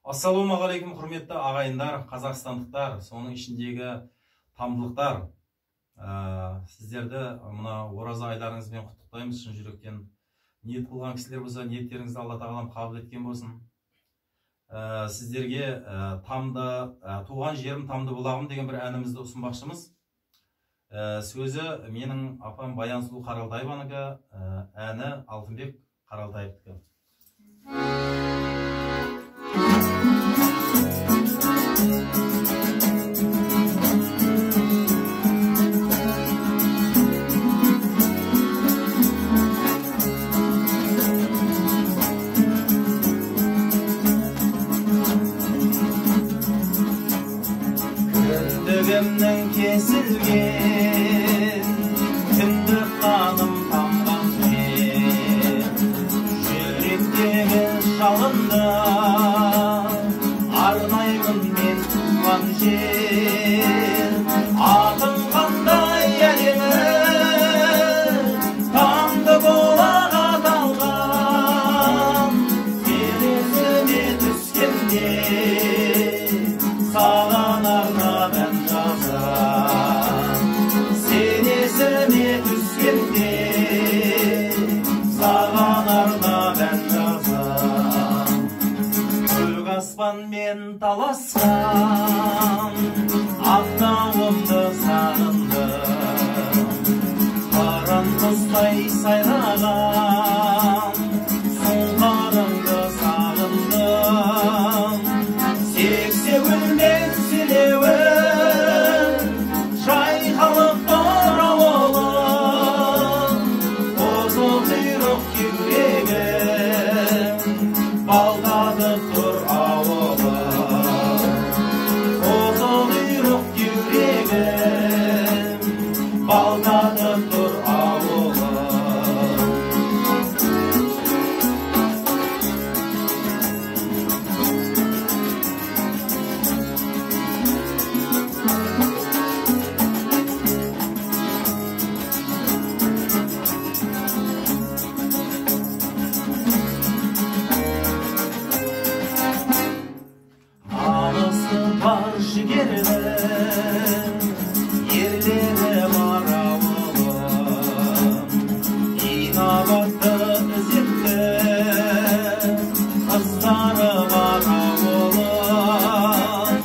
Ассалаумағалейкум, құрметті ағайындар, қазақстандықтар, соның ішіндегі тамдылықтар. Сіздерді мына ораза айларыңызбен құттықтаймыз. Шын жүректен ниет қылған кісілер болса, ниеттеріңізді Алла тағалам қабыл еткен болсын. Сіздерге туған жерім тамды бұлағым деген бір әнімізді ұсынбақшымыз. Сөзі менің апам Баян Сұлу Қаралтаеванікі, әні Алтынбек Қаралтаевтікі. Күндігімнің кесілген, күндік қаным тамған мен, жүректегі жалынды арнаймын мен туған жер. Атың қандай әдемі, тамды болақ аталған, сен есіме түскенде саған арнап ән жазам. Сен есіме түскенде саған арнап ән жазам. Көк аспанмен таласқан ақ тауымды сағындым, қыран құстай сайраған сұңқарыңды сағындым. Сексеуілмен сілеуін жайқалып тұр ауылым, қозы құйрық кеурегім балдадып тұр ауылым. Қозы құйрық кеурегім балдадып тұр ауылым. Бар жігерім, ерлері бар ауылым, инабатты ізетті қыздары бар ауылым.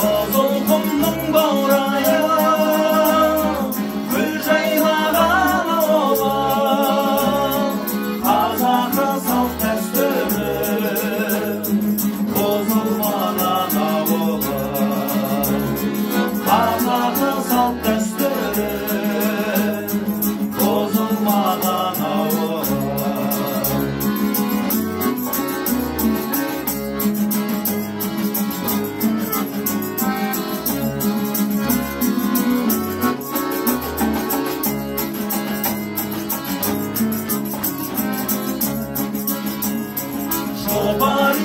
Қызыл құмның баурайы гүл жайлаған ауылым, қазақы салт дәстүрім бұзылмаған қазақы салт дәстүрім бұзылмаған ауылым. Шопар